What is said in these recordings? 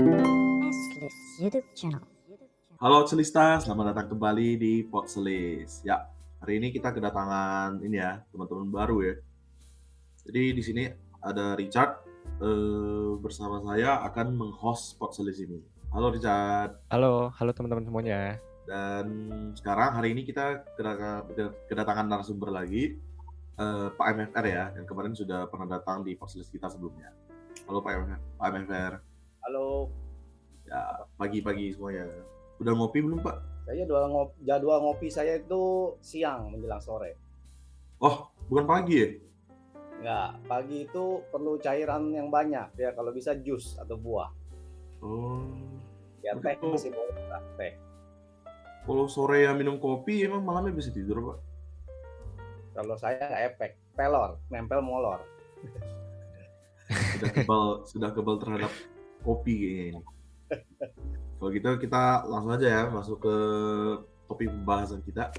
Eslis YouTube channel. Halo Celista, selamat datang kembali di Podselis. Ya, hari ini kita kedatangan ini ya, teman-teman baru ya. Jadi di sini ada Richard, bersama saya akan meng-host Podselis ini. Halo Richard, Halo teman-teman semuanya. dan sekarang hari ini kita kedatangan narasumber lagi, Pak MFR ya, yang kemarin sudah pernah datang di Podselis kita sebelumnya. Halo Pak MFR. Halo, Ya, pagi-pagi semuanya. Udah ngopi belum Pak? saya jadwal ngopi saya itu siang menjelang sore. Oh, bukan pagi ya? Enggak, pagi itu perlu cairan yang banyak ya, kalau bisa jus atau buah. Oh. Ya Oke, teh masih boleh lah, teh. Kalau sore ya minum kopi, emang malamnya bisa tidur, Pak? Kalau saya nggak efek, pelor, nempel molor. Sudah kebal terhadap kopi kayaknya ini. Kalau gitu kita langsung aja ya masuk ke topik pembahasan kita.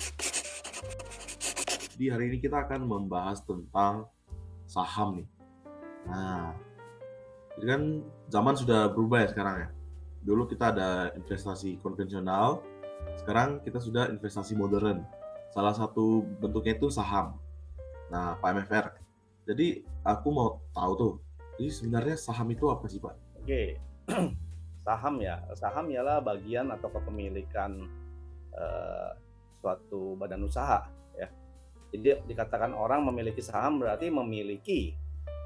Di hari ini kita akan membahas tentang saham nih. Nah, jadi kan zaman sudah berubah ya sekarang ya. Dulu kita ada investasi konvensional, sekarang kita sudah investasi modern. Salah satu bentuknya itu saham. Nah, Pak MFR, jadi aku mau tahu tuh, jadi sebenarnya saham itu apa sih, Pak? Oke, saham ialah bagian atau kepemilikan suatu badan usaha ya. Jadi dikatakan orang memiliki saham berarti memiliki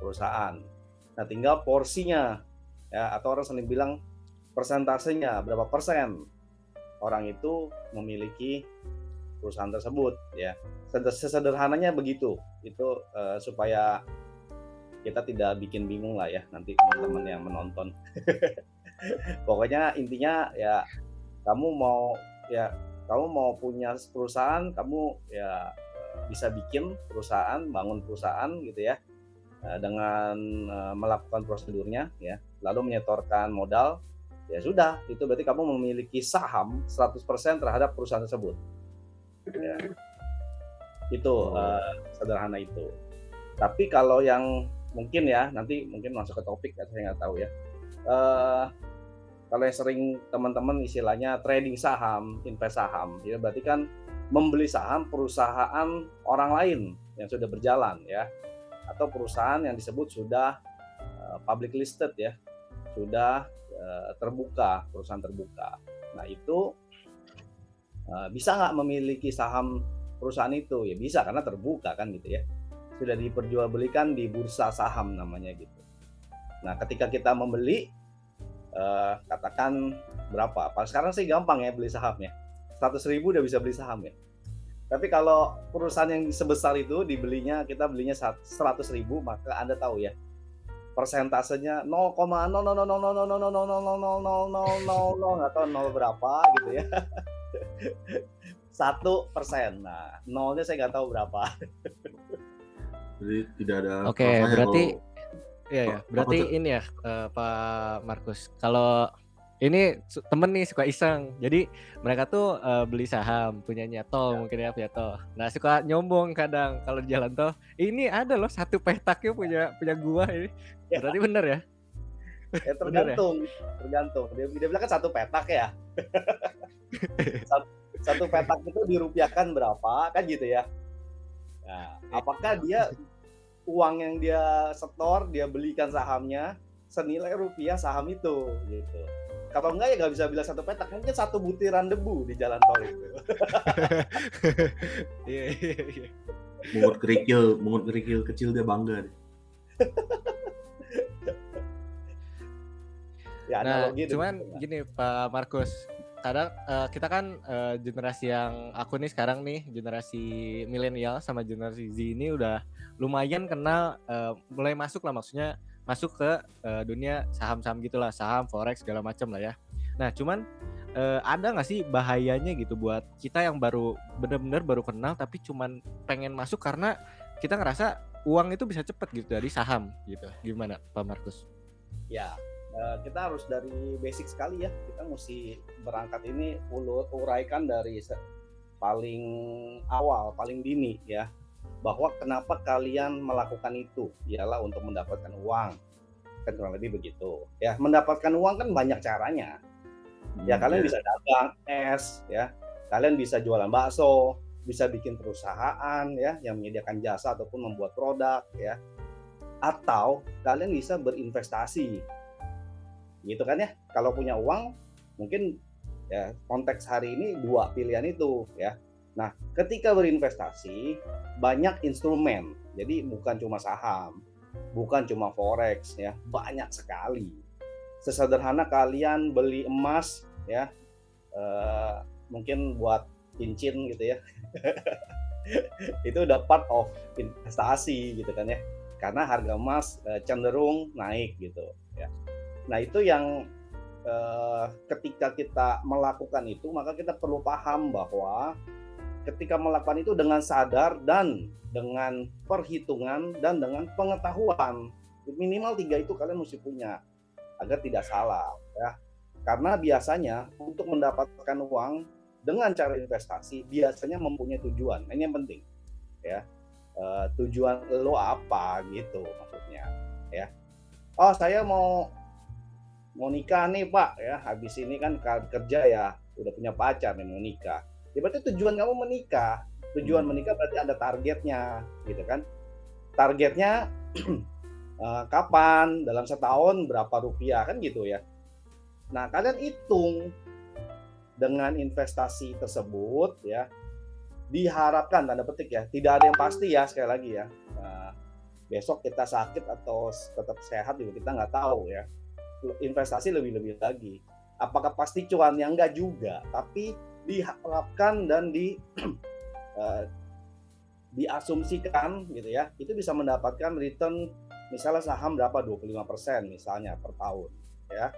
perusahaan. Nah, tinggal porsinya ya, atau orang sering bilang persentasenya berapa persen orang itu memiliki perusahaan tersebut ya. Sesederhananya begitu. Itu supaya kita tidak bikin bingung lah ya nanti teman-teman yang menonton. Pokoknya intinya ya kamu mau punya perusahaan, kamu ya bisa bikin perusahaan, bangun perusahaan gitu ya, dengan melakukan prosedurnya ya, lalu menyetorkan modal, ya sudah, itu berarti kamu memiliki saham 100% terhadap perusahaan tersebut ya. Itu sederhana itu. Tapi kalau yang mungkin ya, nanti mungkin masuk ke topik ya, saya nggak tahu ya. Kalau yang sering teman-teman istilahnya trading saham, invest saham, ya berarti kan membeli saham perusahaan orang lain yang sudah berjalan ya, atau perusahaan yang disebut sudah public listed ya, sudah terbuka, perusahaan terbuka. Nah itu bisa nggak memiliki saham perusahaan itu? Ya bisa, karena terbuka kan gitu ya, sudah diperjualbelikan di bursa saham namanya gitu. Nah ketika kita membeli, katakan berapa? Pas sekarang sih gampang ya beli sahamnya, 100.000 udah bisa beli saham ya. Tapi kalau perusahaan yang sebesar itu kita belinya 100.000, maka Anda tahu ya persentasenya 0,0000000000000 nggak tahu 0 berapa gitu ya. 1%. Nah, nolnya saya nggak tahu berapa. Jadi tidak ada Oke, rasanya berarti kalau- berarti apa tuh? ini ya Pak Markus. Kalau ini temen nih suka iseng. Jadi mereka tuh beli saham punyanya Tol, mungkin ya punya Tol. Nah, suka nyombong kadang kalau di jalan tol. Ini ada loh satu petaknya punya gua ini. Ya. Berarti bener ya? Ya tergantung. Dia bilang kan satu petak ya. satu petak itu dirupiahkan berapa kan gitu ya. Nah, apakah dia uang yang dia setor, dia belikan sahamnya senilai rupiah saham itu gitu. Kalau enggak ya nggak bisa bilang satu petak, mungkin satu butiran debu di jalan tol itu. Iya. Mungut kerikil kecil dia bangga deh. Ya Nah, analogi cuman demikian. gini Pak Markus, kadang kita kan generasi yang aku nih sekarang nih, generasi milenial sama generasi Z ini udah lumayan kenal, mulai masuk lah, maksudnya masuk ke dunia saham-saham gitulah, saham, forex segala macam lah ya. Nah, cuman ada nggak sih bahayanya gitu buat kita yang bener-bener baru kenal tapi cuman pengen masuk karena kita ngerasa uang itu bisa cepet gitu dari saham gitu. Gimana Pak Markus? Ya, kita harus dari basic sekali ya. Kita mesti berangkat ini uraikan dari paling awal, paling dini ya. Bahwa kenapa kalian melakukan itu? Ialah untuk mendapatkan uang. kan kurang lebih begitu. Ya, mendapatkan uang kan banyak caranya. Ya kalian bisa dagang es, ya kalian bisa jualan bakso, bisa bikin perusahaan ya yang menyediakan jasa ataupun membuat produk ya, atau kalian bisa berinvestasi, gitu kan ya. Kalau punya uang mungkin ya konteks hari ini dua pilihan itu ya. Nah ketika berinvestasi banyak instrumen, jadi bukan cuma saham, bukan cuma forex ya, banyak sekali. Sesederhana kalian beli emas ya, mungkin buat cincin gitu ya. Itu udah part of investasi gitu kan ya, karena harga emas cenderung naik gitu ya. Nah itu yang ketika kita melakukan itu, maka kita perlu paham bahwa ketika melakukan itu dengan sadar dan dengan perhitungan dan dengan pengetahuan, minimal 3 itu kalian mesti punya agar tidak salah ya. Karena biasanya untuk mendapatkan uang dengan cara investasi biasanya mempunyai tujuan. Ini yang penting ya. Tujuan lo apa gitu maksudnya ya. Oh saya mau nikah nih Pak ya, habis ini kan kerja ya udah punya pacar nih mau nikah. Ya berarti tujuan kamu menikah. Tujuan menikah berarti ada targetnya gitu kan. Targetnya kapan, dalam setahun berapa rupiah kan gitu ya. Nah kalian hitung dengan investasi tersebut ya, diharapkan tanda petik ya, tidak ada yang pasti ya sekali lagi ya. Besok kita sakit atau tetap sehat juga kita nggak tahu ya. Investasi lebih-lebih lagi. Apakah pasti cuannya? Enggak juga, tapi diharapkan dan diasumsikan gitu ya, itu bisa mendapatkan return misalnya saham berapa 25% misalnya per tahun ya.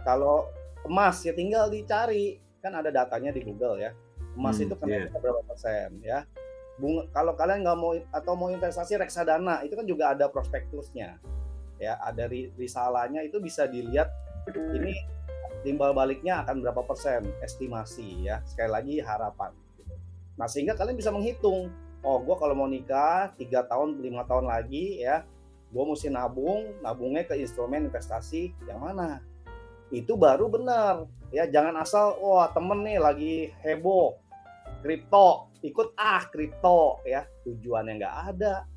Kalau emas ya tinggal dicari, kan ada datanya di Google ya. Emas itu kena berapa persen ya. Kalau kalian nggak mau atau mau investasi reksadana, itu kan juga ada prospektusnya ya, ada risalahnya, itu bisa dilihat ini timbal baliknya akan berapa persen, estimasi ya, sekali lagi harapan gitu. Nah sehingga kalian bisa menghitung, oh gue kalau mau nikah 3 tahun 5 tahun lagi ya, gue mesti nabungnya ke instrumen investasi yang mana, itu baru benar ya. Jangan asal wah temen nih lagi heboh kripto, ikut kripto ya, tujuannya nggak ada.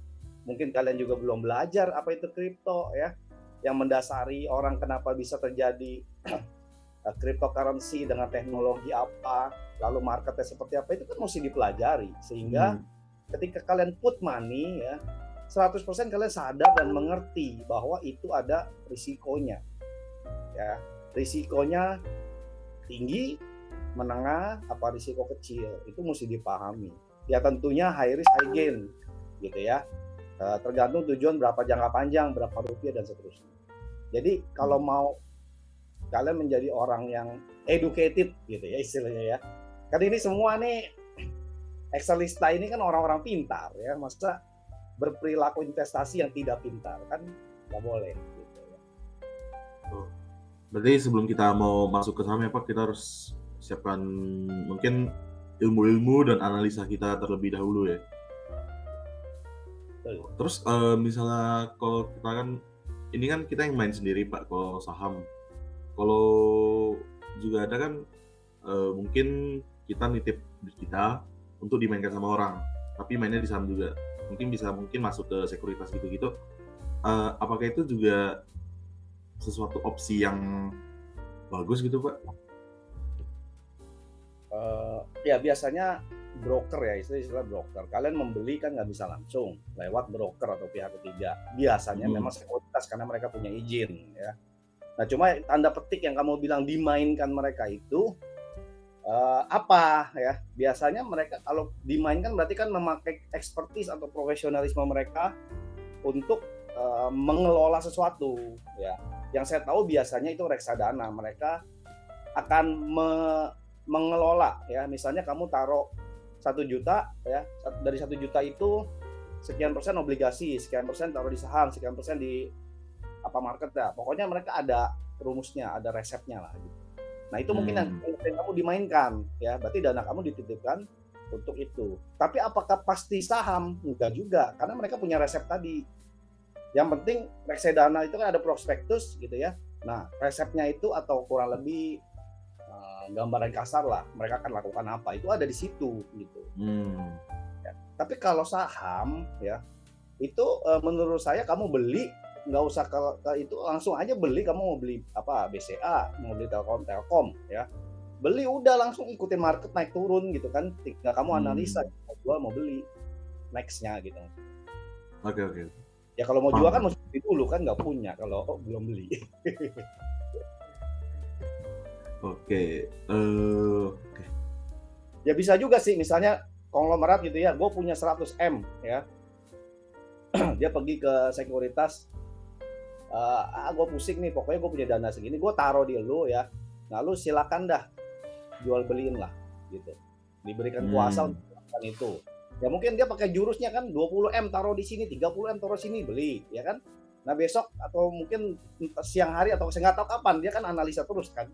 Mungkin kalian juga belum belajar apa itu kripto ya, yang mendasari orang kenapa bisa terjadi cryptocurrency dengan teknologi apa, lalu marketnya seperti apa, itu kan mesti dipelajari. Sehingga ketika kalian put money ya, 100% kalian sadar dan mengerti bahwa itu ada risikonya ya. Risikonya tinggi, menengah, apa risiko kecil, itu mesti dipahami ya. Tentunya high risk high gain gitu ya, tergantung tujuan berapa jangka panjang, berapa rupiah dan seterusnya. Jadi kalau mau kalian menjadi orang yang educated gitu ya istilahnya ya, kan ini semua nih Excelista ini kan orang-orang pintar ya, masa berperilaku investasi yang tidak pintar kan nggak boleh gitu ya. Berarti sebelum kita mau masuk ke saham ya Pak, kita harus siapkan mungkin ilmu-ilmu dan analisa kita terlebih dahulu ya. Terus misalnya kalau kita kan, ini kan kita yang main sendiri Pak kalau saham. Kalau juga ada kan mungkin kita nitip duit kita untuk dimainkan sama orang, tapi mainnya di saham juga. Mungkin masuk ke sekuritas gitu-gitu. Apakah itu juga sesuatu opsi yang bagus gitu Pak? Ya biasanya broker ya, istilah broker. Kalian membeli kan nggak bisa langsung lewat broker atau pihak ketiga. Biasanya memang sekuritas karena mereka punya izin ya. Nah cuma tanda petik yang kamu bilang dimainkan mereka itu apa ya? Biasanya mereka kalau dimainkan berarti kan memakai expertise atau profesionalisme mereka untuk mengelola sesuatu ya. Yang saya tahu biasanya itu reksadana, mereka akan mengelola ya. Misalnya kamu taruh 1 juta ya, dari 1 juta itu sekian persen obligasi, sekian persen taruh di saham, sekian persen di apa market ya. Pokoknya mereka ada rumusnya, ada resepnya lah gitu. Nah itu mungkin yang kamu dimainkan ya, berarti dana kamu dititipkan untuk itu. Tapi apakah pasti saham? Enggak juga, karena mereka punya resep tadi Yang penting reksadana itu kan ada prospektus gitu ya. Nah, resepnya itu atau kurang lebih gambaran kasar lah, mereka akan lakukan apa, itu ada di situ gitu. Ya. Tapi kalau saham ya, itu menurut saya kamu beli nggak usah ke itu, langsung aja beli. Kamu mau beli apa, BCA, mau beli Telkom ya, beli udah langsung ikutin market naik turun gitu kan, tinggal kamu analisa mau jual mau beli nextnya gitu. Oke. Ya kalau mau jual kan mesti beli dulu kan, nggak punya kalau belum beli. Oke. Ya bisa juga sih, misalnya konglomerat gitu ya, gue punya 100 M ya, dia pergi ke sekuritas, gue pusing nih, pokoknya gue punya dana segini, gue taruh di lu ya, nah lu silakan dah jual beliin lah gitu, diberikan kuasa untuk melakukan itu. Ya mungkin dia pakai jurusnya kan, 20 M taruh di sini, 30 M taruh sini, beli ya kan. Nah besok atau mungkin siang hari atau saya nggak tahu kapan, dia kan analisa terus kan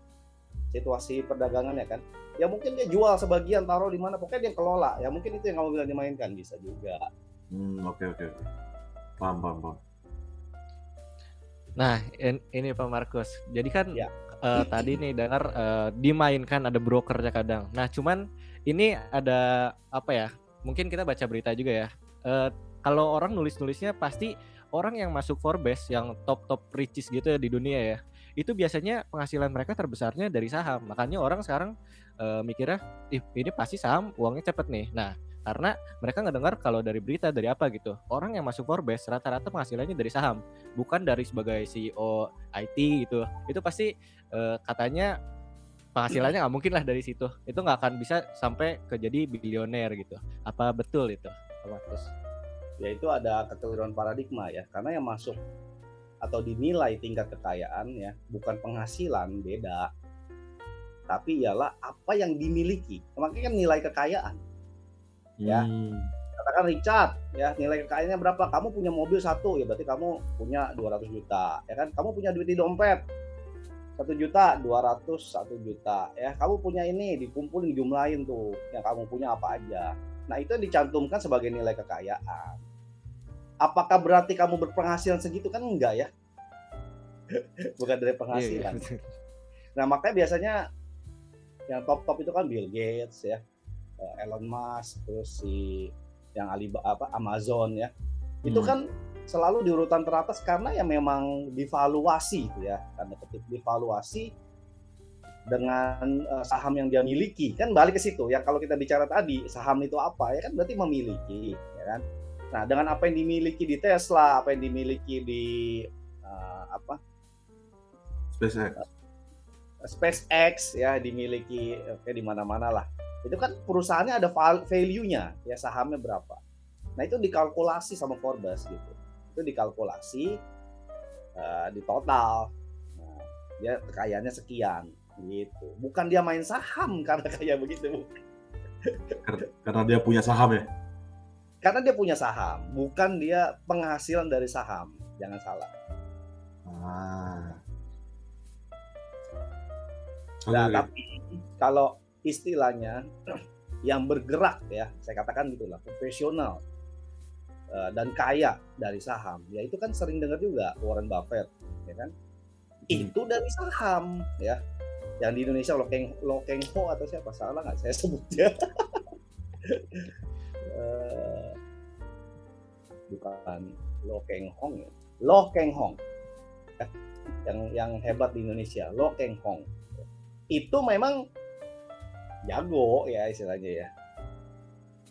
situasi perdagangannya kan. Ya mungkin dia jual sebagian, taruh di mana, pokoknya dia kelola. Ya mungkin itu yang kamu bilang dimainkan, bisa juga. Oke. Paham. Nah, ini Pak Markus. Jadi kan Ya. Tadi nih dengar dimainkan ada brokernya kadang. Nah, cuman ini ada apa ya? Mungkin kita baca berita juga ya. Kalau orang nulis-nulisnya pasti orang yang masuk Forbes yang top riches gitu ya di dunia ya. Itu biasanya penghasilan mereka terbesarnya dari saham. Makanya orang sekarang mikirnya, ini pasti saham uangnya cepet nih. Nah, karena mereka ngedengar kalau dari berita dari apa gitu, orang yang masuk Forbes rata-rata penghasilannya dari saham, bukan dari sebagai CEO IT gitu. Itu pasti katanya penghasilannya nggak mungkin lah dari situ. Itu nggak akan bisa sampai ke jadi bilioner gitu. Apa betul itu, Pak Markus? Ya itu ada kekeliruan paradigma ya, karena yang masuk atau dinilai tingkat kekayaan ya bukan penghasilan, beda, tapi ialah apa yang dimiliki. Makanya kan nilai kekayaan ya. Katakan Richard ya, nilai kekayaannya berapa, kamu punya mobil 1 ya berarti kamu punya 200 juta ya kan. Kamu punya duit di dompet 1 juta, 201 juta ya. Kamu punya ini, dikumpulin, jumlahin tuh yang kamu punya apa aja. Nah itu dicantumkan sebagai nilai kekayaan. Apakah berarti kamu berpenghasilan segitu? Kan enggak ya. Bukan dari penghasilan. Nah makanya biasanya yang top itu kan Bill Gates ya, Elon Musk, terus si yang Alibaba, Amazon ya. Itu kan selalu di urutan teratas karena ya memang divaluasi ya, tanda kutip divaluasi dengan saham yang dia miliki. Kan balik ke situ ya, kalau kita bicara tadi saham itu apa ya kan, berarti memiliki ya kan. Nah dengan apa yang dimiliki di Tesla, apa yang dimiliki di SpaceX ya, dimiliki di mana-mana lah. Itu kan perusahaannya ada value-nya ya, sahamnya berapa. Nah itu dikalkulasi sama Forbes gitu. Itu dikalkulasi di total. Nah, dia kekayaannya sekian gitu. Bukan dia main saham karena kayak begitu. Karena dia punya saham ya? Karena dia punya saham, bukan dia penghasilan dari saham. Jangan salah. Nah, tapi kalau istilahnya yang bergerak ya, saya katakan gitulah, profesional dan kaya dari saham, ya itu kan sering dengar juga Warren Buffett, ya kan? Itu dari saham ya. Yang di Indonesia Lo Keng Ho atau siapa, salah nggak saya sebutnya? Bukan Lo Keng Hong ya. Lo Keng Hong ya. Yang hebat di Indonesia, Lo Keng Hong. Itu memang jago ya istilahnya ya,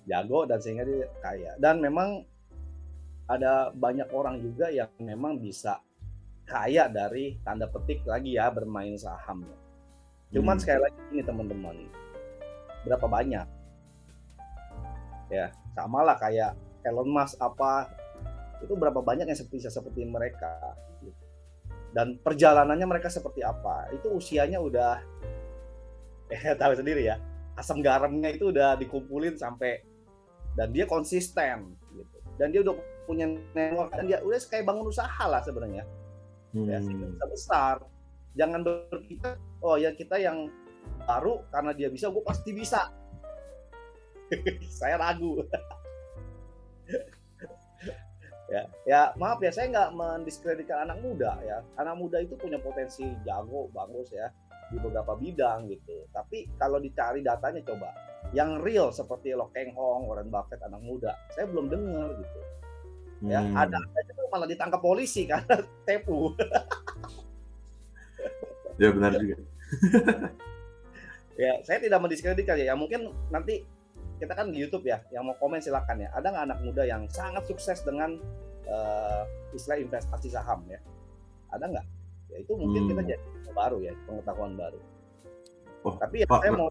jago dan sehingga dia kaya. Dan memang ada banyak orang juga yang memang bisa kaya dari tanda petik lagi ya bermain saham. Cuman sekali lagi ini teman-teman, berapa banyak ya, sama lah kayak Elon Musk apa, itu berapa banyak yang seperti mereka dan perjalanannya mereka seperti apa. Itu usianya udah tahu sendiri ya, asam garamnya itu udah dikumpulin sampai, dan dia konsisten gitu, dan dia udah punya network, dan dia udah kayak bangun usaha lah sebenarnya ya, besar. Jangan berpikir oh ya kita yang baru karena dia bisa, gue pasti bisa. Saya ragu. Ya maaf ya, saya nggak mendiskreditkan anak muda ya. Anak muda itu punya potensi jago, bagus ya di beberapa bidang gitu. Tapi kalau dicari datanya coba, yang real seperti Lo Keng Hong, Warren Buffett anak muda, saya belum dengar gitu. Ya, ada aja tuh malah ditangkap polisi karena tepu. Ya benar juga. Ya, saya tidak mendiskreditkan ya. Mungkin nanti kita kan di YouTube ya, yang mau komen silakan ya. Ada nggak anak muda yang sangat sukses dengan istilah investasi saham ya? Ada nggak? Ya itu mungkin kita jadi baru ya, pengetahuan baru. Oh, tapi ya Pak, saya mau,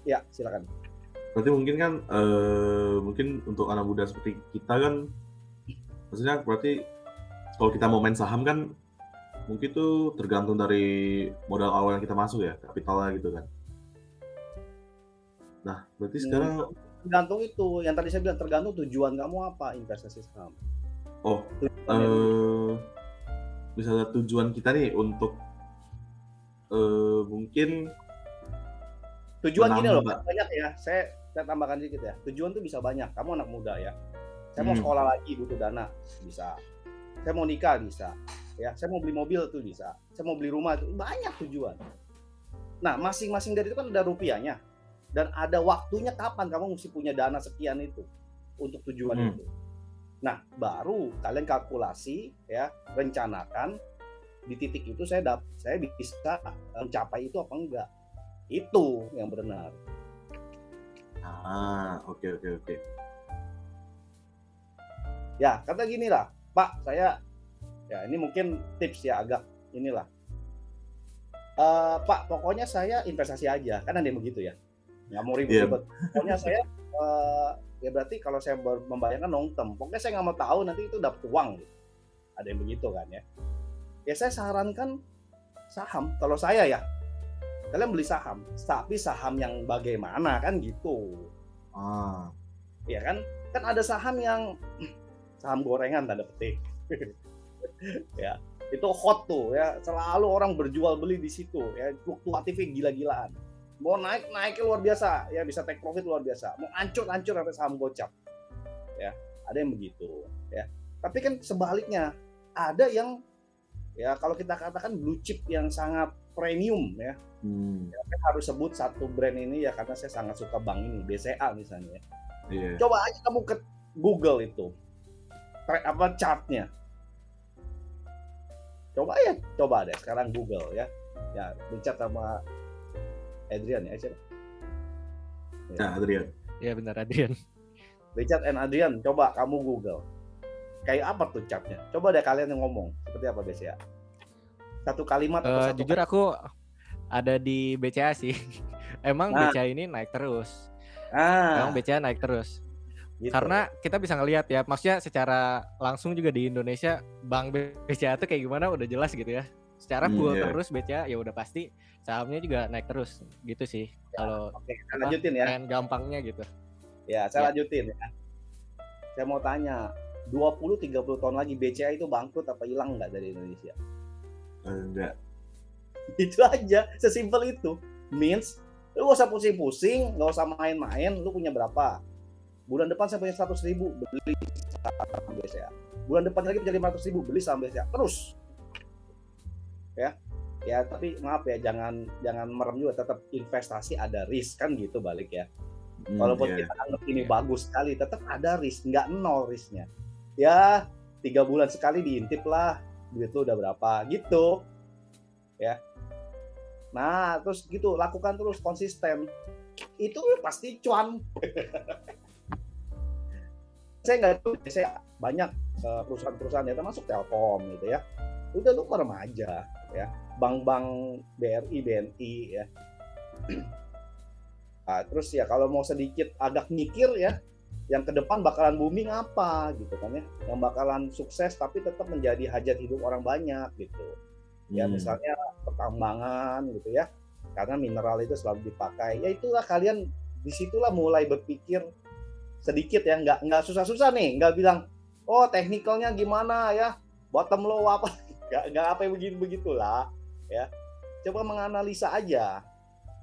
ya silakan. Berarti mungkin kan, mungkin untuk anak muda seperti kita kan, maksudnya berarti kalau kita mau main saham kan, mungkin itu tergantung dari modal awal yang kita masuk ya, kapitalnya gitu kan. Nah, berarti sekarang tergantung itu, yang tadi saya bilang tergantung tujuan kamu apa investasi saham. Misalnya tujuan kita nih untuk mungkin tujuan gini loh, banyak ya. Saya tambahkan sedikit ya. Tujuan tuh bisa banyak. Kamu anak muda ya. Saya mau sekolah lagi butuh dana, bisa. Saya mau nikah bisa. Ya, saya mau beli mobil tuh bisa. Saya mau beli rumah tuh banyak tujuan. Nah, masing-masing dari itu kan ada rupiahnya. Dan ada waktunya kapan kamu mesti punya dana sekian itu untuk tujuan itu. Nah, baru kalian kalkulasi ya, rencanakan di titik itu saya bisa mencapai itu apa enggak. Itu yang benar. Oke. Ya, kata gini lah, Pak, saya ya ini mungkin tips ya agak inilah. Pak, pokoknya saya investasi aja, kan ada yang begitu ya. Nggak mau ribet-ribet. Pokoknya saya ya berarti kalau saya membayangkan long term, pokoknya saya nggak mau tahu nanti itu dapat uang. Ada yang begitu kan ya. Ya saya sarankan saham. Kalau saya ya, kalian beli saham, tapi saham yang bagaimana kan gitu. Ya kan? Kan ada saham yang saham gorengan tanda petik. Ya, itu hot tuh ya, selalu orang berjual beli di situ ya, fluktuatifnya gila-gilaan. Mau naiknya luar biasa ya, bisa take profit luar biasa. Mau hancur sampai saham gocap. Ya, ada yang begitu ya. Tapi kan sebaliknya, ada yang ya kalau kita katakan blue chip yang sangat premium ya. Ya saya harus sebut satu brand ini ya karena saya sangat suka bank ini, BCA misalnya. Coba aja kamu ke Google itu. Chartnya. Coba deh sekarang Google ya. Ya, Richard sama Adrian ya, siapa? Ya, Adrian. Ya benar, Adrian. Richard and Adrian, coba kamu Google. Kayak apa tuh chartnya? Coba deh kalian yang ngomong. Seperti apa BCA? Satu kalimat atau satu jujur kalimat? Aku ada di BCA sih. Emang BCA ini naik terus. Emang BCA naik terus. Gitu. Karena kita bisa ngelihat ya, maksudnya secara langsung juga di Indonesia bank BCA itu kayak gimana udah jelas gitu ya. Secara full terus BCA ya udah pasti sahamnya juga naik terus gitu sih. Ya, kalau lanjutin ya. Gampangnya gitu. Ya, saya lanjutin ya. Saya mau tanya, 20-30 tahun lagi BCA itu bangkrut apa hilang enggak dari Indonesia? Enggak. Itu aja, sesimpel itu. Means lu gak usah pusing-pusing, gak usah main-main, lu punya berapa? Bulan depan saya punya 100.000, beli saham BCA. Bulan depan lagi punya 500.000, beli saham BCA. Terus. Ya, tapi maaf ya, jangan merem juga, tetap investasi ada risk kan gitu balik ya. Walaupun kita anggap ini bagus sekali, tetap ada risk, nggak nol risknya. Ya, 3 bulan sekali diintip lah, duit lu udah berapa gitu. Ya. Nah, terus gitu, lakukan terus konsisten. Itu pasti cuan. Saya nggak tahu, saya banyak perusahaan-perusahaan ya, termasuk Telkom gitu ya. Udah lu merem aja ya. Bank-bank BRI, BNI ya. Nah, terus ya kalau mau sedikit agak mikir ya, yang ke depan bakalan booming apa gitu kan ya, yang bakalan sukses tapi tetap menjadi hajat hidup orang banyak gitu. Ya misalnya pertambangan gitu ya, karena mineral itu selalu dipakai. Ya itulah kalian disitulah mulai berpikir sedikit ya, nggak susah-susah nih, nggak bilang oh teknikalnya gimana ya, bottom low apa, nggak apa yang begitulah ya. Coba menganalisa aja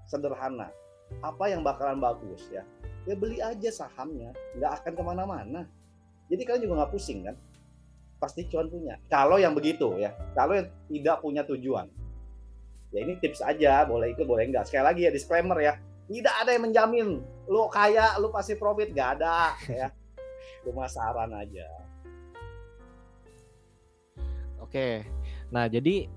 sederhana, apa yang bakalan bagus ya beli aja sahamnya, nggak akan kemana-mana. Jadi kalian juga nggak pusing kan pasti cuan punya. Kalau yang begitu ya, kalau yang tidak punya tujuan. Ya ini tips aja, boleh ikut boleh enggak. Sekali lagi ya disclaimer ya, tidak ada yang menjamin lu kaya, lu pasti profit, nggak ada ya. Cuma saran aja. Oke. Nah, jadi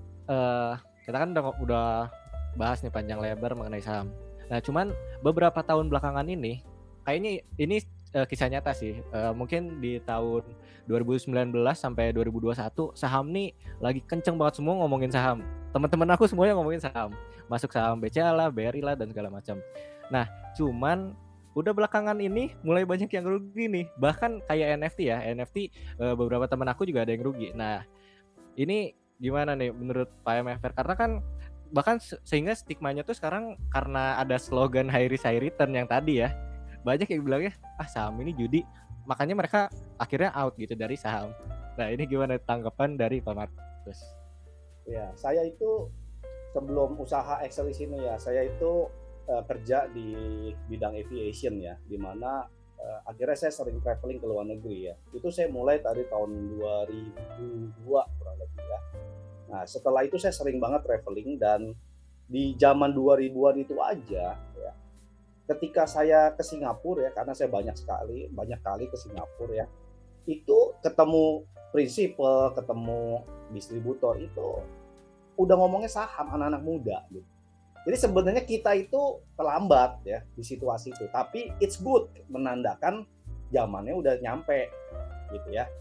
kita kan udah bahas nih panjang lebar mengenai saham. Nah, cuman beberapa tahun belakangan ini kayaknya ini kisah nyata sih. Mungkin di tahun 2019 sampai 2021 saham nih lagi kenceng banget semua ngomongin saham. Teman-teman aku semuanya ngomongin saham. Masuk saham BCA lah, BRI lah dan segala macam. Nah, cuman udah belakangan ini mulai banyak yang rugi nih. Bahkan kayak NFT ya. NFT beberapa teman aku juga ada yang rugi. Nah, ini gimana nih menurut Pak MFR? Karena kan bahkan sehingga stigmanya tuh sekarang karena ada slogan high risk high return yang tadi ya. Banyak yang bilangnya saham ini judi. Makanya mereka akhirnya out gitu dari saham. Nah, ini gimana tanggapan dari Pak Markus? Ya, saya itu sebelum usaha Excel di sini ya, saya itu kerja di bidang aviation ya, di mana akhirnya saya sering traveling ke luar negeri ya. Itu saya mulai dari tahun 2002 kurang lebih ya. Nah, setelah itu saya sering banget traveling, dan di zaman 2000-an itu aja ya, ketika saya ke Singapura ya, karena saya banyak kali ke Singapura ya, itu ketemu prinsipal, ketemu distributor, itu udah ngomongnya saham anak-anak muda gitu. Jadi sebenarnya kita itu terlambat ya di situasi itu, tapi it's good, menandakan zamannya udah nyampe gitu ya.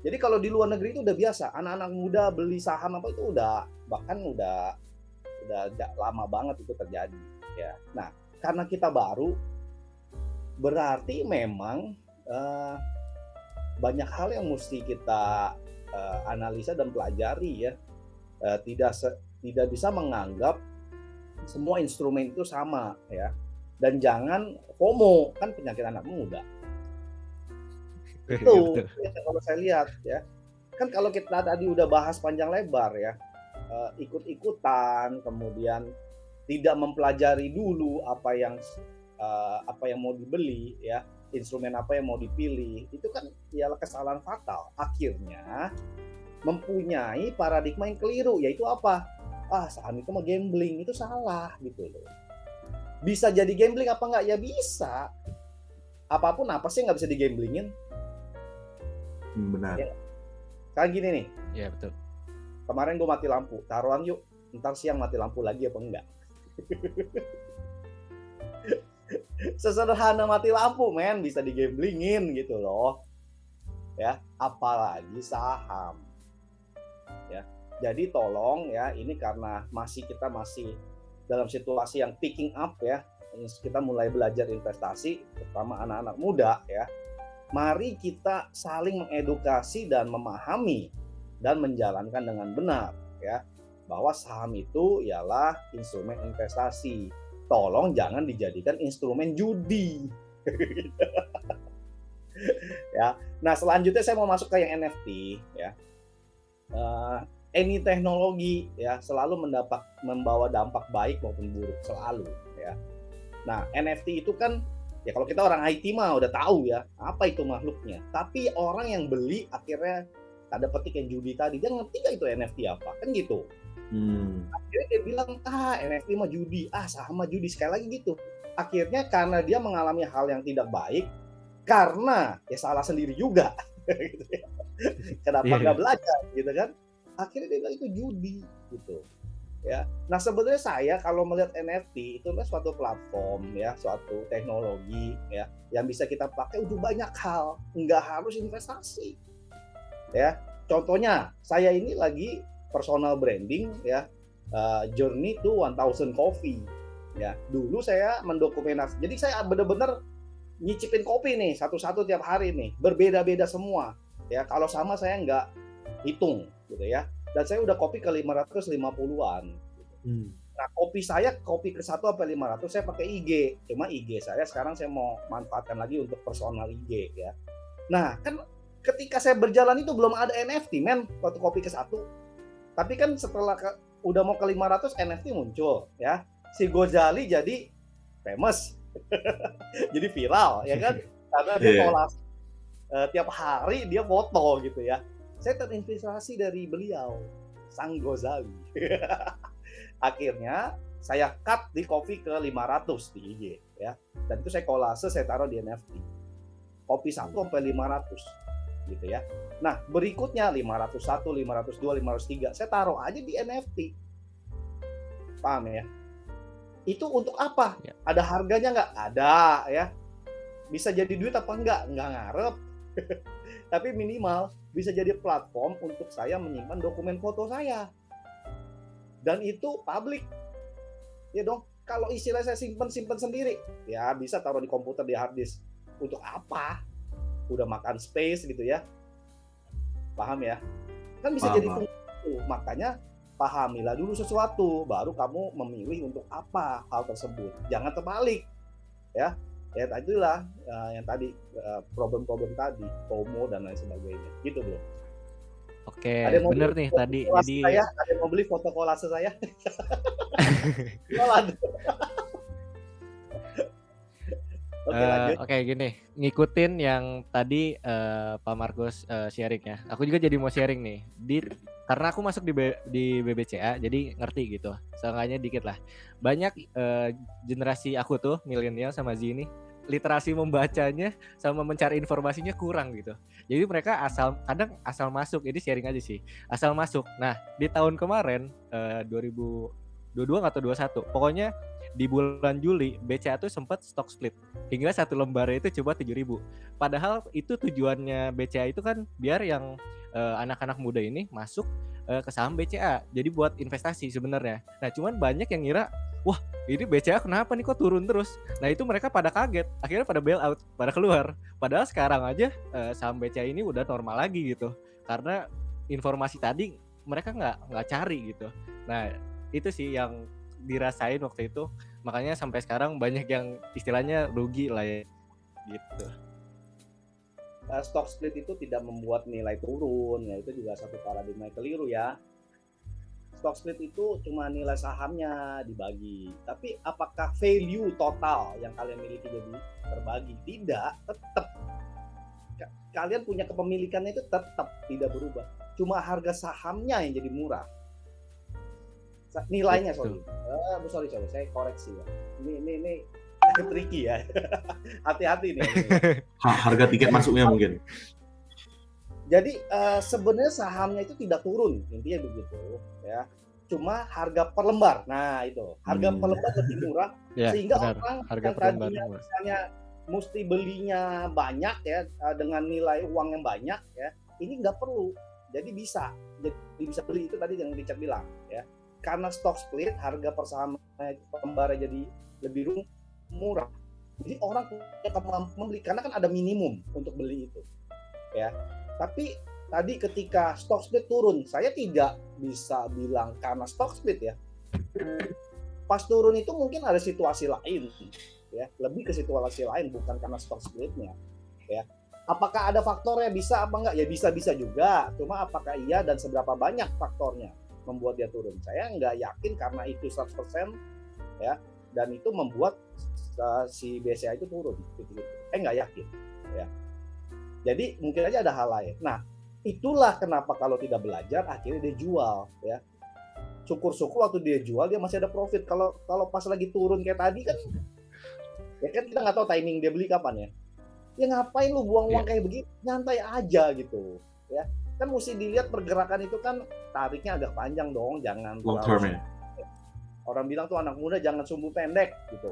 Jadi kalau di luar negeri itu udah biasa, anak-anak muda beli saham apa itu udah lama banget itu terjadi ya. Nah, karena kita baru, berarti memang banyak hal yang mesti kita analisa dan pelajari ya. Tidak bisa menganggap semua instrumen itu sama ya, dan jangan FOMO, kan penyakit anak muda itu ya, kalau saya lihat ya, kan kalau kita tadi udah bahas panjang lebar ya, ikut-ikutan, kemudian tidak mempelajari dulu apa yang mau dibeli ya, instrumen apa yang mau dipilih, itu kan ialah kesalahan fatal. Akhirnya mempunyai paradigma yang keliru, yaitu apa? Saham itu mah gambling, itu salah gitu loh. Bisa jadi gambling apa enggak? Ya bisa. Apapun apa sih nggak bisa digamblingin? Benar. Ya. Kayak gini nih. Iya betul. Kemarin gue mati lampu, taruhan yuk. Ntar siang mati lampu lagi apa enggak? Sesederhana mati lampu, men, bisa digamblingin gitu loh. Ya, apalagi saham. Ya. Jadi tolong ya, ini karena kita masih dalam situasi yang picking up ya, kita mulai belajar investasi, terutama anak-anak muda ya. Mari kita saling mengedukasi dan memahami dan menjalankan dengan benar ya, bahwa saham itu ialah instrumen investasi. Tolong jangan dijadikan instrumen judi. Ya. Nah, selanjutnya saya mau masuk ke yang NFT ya. Any teknologi ya selalu membawa dampak baik maupun buruk, selalu ya. Nah, NFT itu kan ya kalau kita orang IT mah udah tahu ya apa itu makhluknya. Tapi orang yang beli akhirnya tanda petik yang judi tadi, dia ngerti gak itu NFT apa, kan gitu. Akhirnya dia bilang NFT mah judi, saham mah judi, sekali lagi gitu. Akhirnya karena dia mengalami hal yang tidak baik, karena ya salah sendiri juga gitu ya. Kenapa nggak belajar gitu kan, akhirnya dia bilang itu judi gitu ya. Nah, sebenarnya saya kalau melihat NFT itu adalah suatu platform ya, suatu teknologi ya yang bisa kita pakai untuk banyak hal, nggak harus investasi ya. Contohnya saya ini lagi personal branding ya, journey to 1000 coffee ya. Dulu saya mendokumentasi, jadi saya benar-benar nyicipin kopi nih satu-satu tiap hari nih, berbeda-beda semua ya. Kalau sama saya nggak hitung gitu ya. Dan saya udah kopi ke 550-an. Nah, kopi ke 1 sampai 500 saya pakai IG. Cuma IG saya sekarang saya mau manfaatkan lagi untuk personal IG ya. Nah, kan ketika saya berjalan itu belum ada NFT, men, waktu kopi ke 1. Tapi kan setelah udah mau ke 500 NFT muncul ya. Si Gozali jadi famous. Jadi viral ya kan? Karena dia kolase tiap hari dia foto gitu ya. Saya terinspirasi dari beliau, Sang Ghazali. Akhirnya saya cut di kopi ke 500 di IG ya. Dan itu saya kolase, saya taruh di NFT. Kopi 1 sampai 500 gitu ya. Nah, berikutnya 501, 502, 503 saya taruh aja di NFT. Paham ya? Itu untuk apa? Ya. Ada harganya nggak? Ada ya. Bisa jadi duit apa enggak? Nggak ngarep. Tapi minimal bisa jadi platform untuk saya menyimpan dokumen foto saya. Dan itu publik. Ya dong, kalau istilah saya simpen sendiri, ya bisa taruh di komputer, di hard disk. Untuk apa? Udah makan space gitu ya. Paham ya? Kan bisa Paham, jadi Pak. fungsi itu. Makanya pahamilah dulu sesuatu, baru kamu memilih untuk apa hal tersebut. Jangan terbalik. Ya, ya itulah yang tadi problem-problem tadi, FOMO dan lain sebagainya. Gitu, Bro. Oke, Ada yang mau bener beli nih foto tadi. kolase Jadi saya? Ada yang mau beli foto kolase saya? Jualan. Oke, lanjut. Oke, gini, ngikutin yang tadi Pak Markus sharing ya. Aku juga jadi mau sharing nih. Karena aku masuk di BBCA, jadi ngerti gitu. Seenggaknya dikit lah. Banyak generasi aku tuh, milenial sama Z ini, literasi membacanya sama mencari informasinya kurang gitu. Jadi mereka kadang asal masuk. Ini sharing aja sih. Asal masuk. Nah, di tahun kemarin 2022 atau 21, pokoknya di bulan Juli BCA tuh sempat stock split hingga satu lembar itu coba 7.000. Padahal itu tujuannya BCA itu kan biar yang anak-anak muda ini masuk ke saham BCA. Jadi buat investasi sebenarnya. Nah, cuman banyak yang ngira, wah, ini BCA kenapa nih kok turun terus? Nah, itu mereka pada kaget. Akhirnya pada bail out, pada keluar. Padahal sekarang aja saham BCA ini udah normal lagi gitu. Karena informasi tadi mereka nggak cari gitu. Nah, itu sih yang dirasain waktu itu, makanya sampai sekarang banyak yang istilahnya rugi lah ya gitu. Stock split itu tidak membuat nilai turun, ya itu juga satu paradigma keliru ya. Stock split itu cuma nilai sahamnya dibagi, tapi apakah value total yang kalian miliki jadi terbagi? Tidak, tetap kalian punya kepemilikannya itu tetap tidak berubah, cuma harga sahamnya yang jadi murah. Nilainya sorry, saya koreksi ya. Ini tricky ya. Hati-hati nih. Harga tiket masuknya mungkin. Jadi sebenarnya sahamnya itu tidak turun, intinya begitu ya. Cuma harga per lembar. Nah, itu. Harga per lembar lebih murah Ya, sehingga benar. orang Harga yang per lembar tadinya murah. misalnya mesti belinya banyak ya dengan nilai uang yang banyak ya. Ini nggak perlu. Jadi bisa beli itu tadi yang Richard bilang ya. Karena stock split, harga per saham lembarnya jadi lebih murah. Jadi orang punya kemampuan membeli karena kan ada minimum untuk beli itu, ya. Tapi tadi ketika stock split turun, saya tidak bisa bilang karena stock split ya. Pas turun itu mungkin ada situasi lain, ya. Lebih ke situasi lain bukan karena stock splitnya, ya. Apakah ada faktornya bisa apa enggak? Ya bisa juga. Cuma apakah iya dan seberapa banyak faktornya membuat dia turun? Saya nggak yakin karena itu 100% ya, dan itu membuat si BCA itu turun gitu. Nggak yakin ya. Jadi mungkin aja ada hal lain. Nah, itulah kenapa kalau tidak belajar akhirnya dia jual ya. Syukur-syukur waktu dia jual dia masih ada profit. Kalau pas lagi turun kayak tadi kan ya kan kita nggak tahu timing dia beli kapan ya. Ya ngapain lu buang uang kayak begitu? Nyantai aja gitu ya. Kan mesti dilihat pergerakan itu kan tariknya agak panjang dong, jangan Long term ya. Orang bilang tuh anak muda jangan sumbu pendek gitu.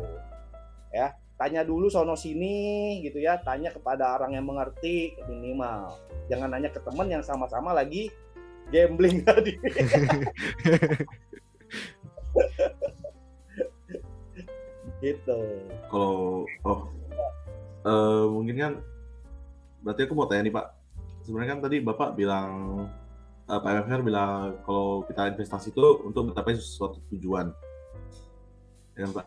Ya, tanya dulu sono sini gitu ya, tanya kepada orang yang mengerti minimal. Jangan nanya ke teman yang sama-sama lagi gambling tadi. Gitu. Kalau mungkin kan berarti aku mau tanya nih Pak. Sebenarnya kan tadi Bapak bilang Pak MFR bilang kalau kita investasi itu untuk mencapai suatu tujuan. Ya kan Pak?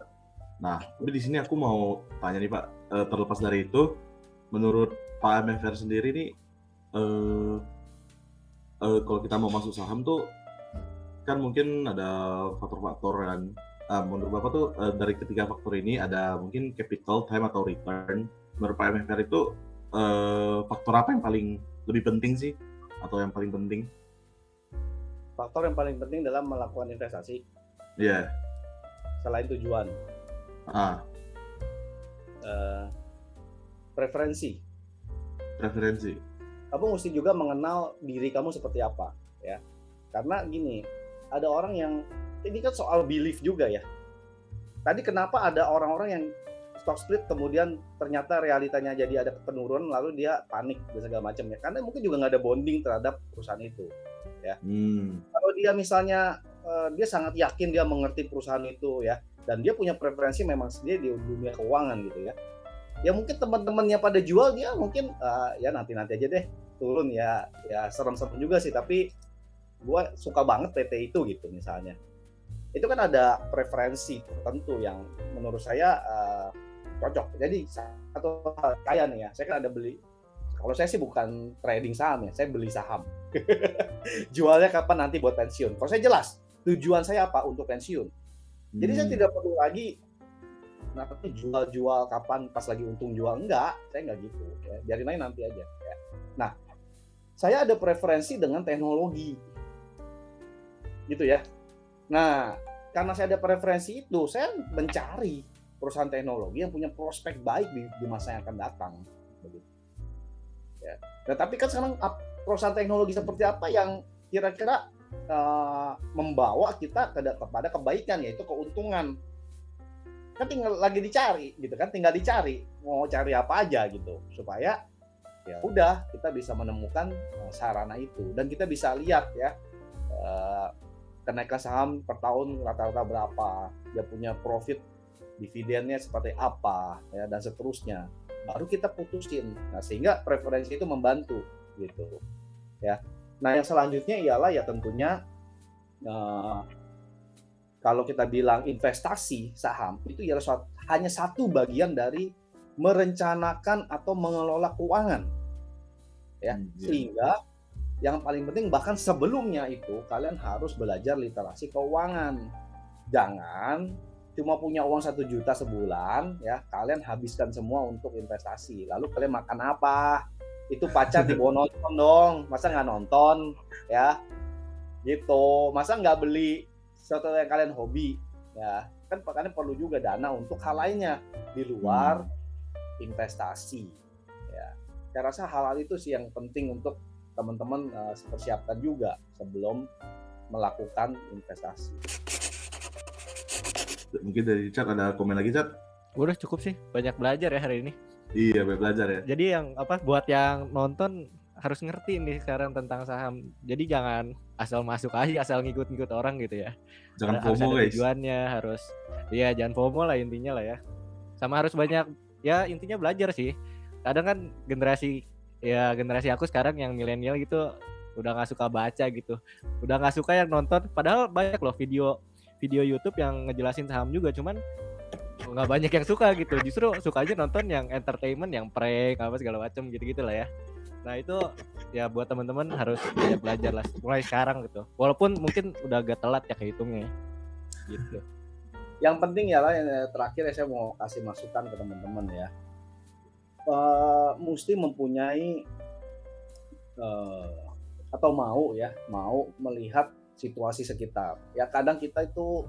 Nah, tapi di sini aku mau tanya nih Pak, terlepas dari itu, menurut Pak MFR sendiri nih, kalau kita mau masuk saham tuh, kan mungkin ada faktor-faktor kan. Menurut Bapak tuh dari ketiga faktor ini ada mungkin capital, time, atau return. Menurut Pak MFR itu faktor apa yang paling lebih penting sih atau yang paling penting? Faktor yang paling penting dalam melakukan investasi Iya. selain tujuan, Ah, eh, preferensi. preferensi. Kamu mesti juga mengenal diri kamu seperti apa, ya. Karena gini, ada orang yang ini kan soal belief juga ya. Tadi kenapa ada orang-orang yang stock split kemudian ternyata realitanya jadi ada penurunan lalu dia panik dan segala macam ya. Karena mungkin juga nggak ada bonding terhadap perusahaan itu, ya. Kalau dia misalnya dia sangat yakin dia mengerti perusahaan itu ya, dan dia punya preferensi memang sendiri di dunia keuangan gitu ya. Ya mungkin teman-temannya pada jual, dia mungkin ya nanti-nanti aja deh turun ya serem-serem juga sih, tapi gue suka banget PT itu gitu misalnya. Itu kan ada preferensi tertentu yang menurut saya cocok. Jadi satu hal kayak nih ya, saya kan ada beli, kalau saya sih bukan trading saham ya, saya beli saham. Jualnya kapan nanti buat pensiun. Kalau saya jelas tujuan saya apa untuk pensiun. Jadi saya tidak perlu lagi nanti jual kapan pas lagi untung jual, enggak, saya enggak gitu ya. Biarin aja nanti aja ya. Nah, saya ada preferensi dengan teknologi. Gitu ya. Nah, karena saya ada preferensi itu, saya mencari perusahaan teknologi yang punya prospek baik di masa yang akan datang begitu. Ya. Nah, tapi kan sekarang perusahaan teknologi seperti apa yang kira-kira membawa kita kepada kebaikan, yaitu keuntungan. Kan tinggal lagi dicari gitu kan, tinggal dicari mau cari apa aja gitu supaya ya udah kita bisa menemukan sarana itu, dan kita bisa lihat ya kenaikan saham per tahun rata-rata berapa, dia punya profit dividennya seperti apa ya, dan seterusnya, baru kita putusin. Nah, sehingga preferensi itu membantu gitu ya. Nah, yang selanjutnya ialah ya tentunya kalau kita bilang investasi saham itu ya hanya satu bagian dari merencanakan atau mengelola keuangan, ya. Sehingga yang paling penting bahkan sebelumnya itu kalian harus belajar literasi keuangan. Jangan cuma punya uang 1 juta sebulan, ya kalian habiskan semua untuk investasi. Lalu kalian makan apa? Itu pacar dibawa nonton dong, masa nggak nonton, ya? Gitu, masa nggak beli sesuatu yang kalian hobi, ya kan kalian perlu juga dana untuk hal lainnya di luar investasi, ya. Saya rasa hal-hal itu sih yang penting untuk teman-teman persiapkan juga sebelum melakukan investasi. Mungkin dari Chat ada komen lagi, Chat? Udah cukup sih, banyak belajar ya hari ini. Iya, banyak belajar ya. Jadi yang buat yang nonton harus ngerti nih sekarang tentang saham. Jadi jangan asal masuk aja, asal ngikut-ngikut orang gitu ya. Jangan Harus FOMO, ada guys. tujuannya, jangan FOMO lah intinya lah ya. Sama harus banyak, ya intinya belajar sih. Kadang kan generasi aku sekarang yang milenial gitu udah nggak suka baca gitu, udah nggak suka yang nonton. Padahal banyak loh video YouTube yang ngejelasin saham juga, cuman nggak banyak yang suka gitu. Justru suka aja nonton yang entertainment, yang prank apa segala macam gitu-gitu lah ya. Nah itu ya buat teman-teman harus belajar lah mulai sekarang gitu. Walaupun mungkin udah agak telat ya kehitungnya gitu. Yang penting ya lah, yang terakhir saya mau kasih masukan ke teman-teman ya. Mesti mempunyai atau mau melihat situasi sekitar. Ya kadang kita itu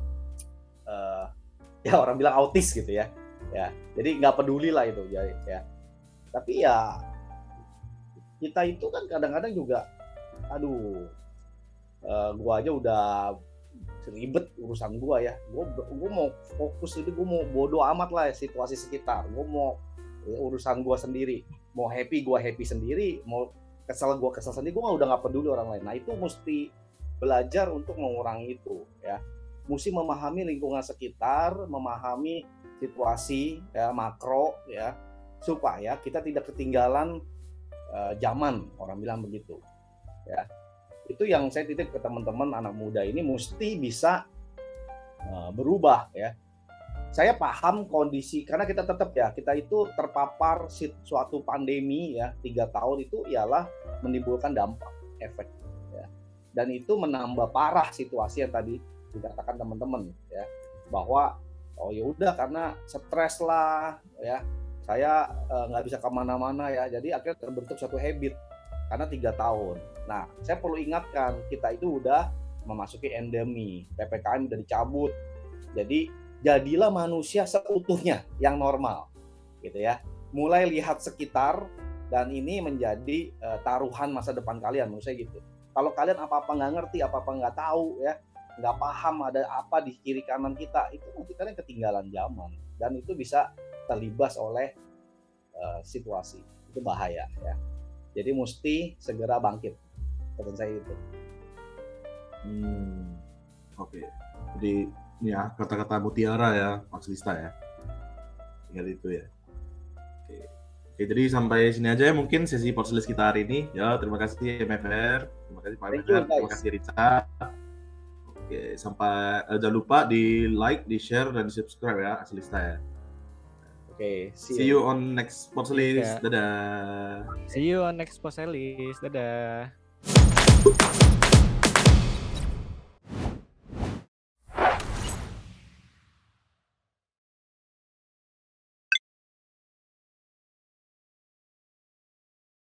ya orang bilang autis gitu ya. Ya, jadi nggak peduli lah itu ya. Tapi ya kita itu kan kadang-kadang juga, gua aja udah ribet urusan gua ya. Gua mau fokus itu, gua mau bodo amat lah situasi sekitar. Gua mau urusan gua sendiri. Mau happy gua happy sendiri, mau kesel gua kesel sendiri. Gua udah nggak peduli orang lain. Nah itu mesti belajar untuk mengurangi itu ya. Mesti memahami lingkungan sekitar, memahami situasi ya makro ya, supaya kita tidak ketinggalan zaman, orang bilang begitu ya. Itu yang saya titip ke teman-teman anak muda ini, mesti bisa berubah ya. Saya paham kondisi, karena kita tetap ya, kita itu terpapar suatu pandemi ya, 3 tahun itu ialah menimbulkan dampak efek ya. Dan itu menambah parah situasi yang tadi dikatakan teman-teman ya, bahwa oh ya udah karena stres lah ya, saya nggak bisa kemana-mana ya, jadi akhirnya terbentuk suatu habit karena 3 tahun. Nah, saya perlu ingatkan, kita itu udah memasuki endemi, PPKM udah dicabut. Jadi, jadilah manusia seutuhnya yang normal, gitu ya. Mulai lihat sekitar, dan ini menjadi taruhan masa depan kalian, menurut saya gitu. Kalau kalian apa-apa nggak ngerti, apa-apa nggak tahu, ya, nggak paham ada apa di kiri kanan kita, itu nanti kalian ketinggalan zaman, dan itu bisa terlibas oleh situasi. Itu bahaya, ya. Jadi mesti segera bangkit, pesan saya itu. Oke. Jadi ini ya kata-kata mutiara ya, Pak Lista ya. Ingat itu ya. Oke, jadi sampai sini aja ya mungkin sesi Porselis kita hari ini. Ya, terima kasih MFR, terima kasih Pak MFR, terima kasih Richard. Oke, sampai jangan lupa di like, di share, dan di subscribe ya, Asilista ya. Oke, See you on next Porselis. Iya. Dadah. See you on next Porselis. Dadah.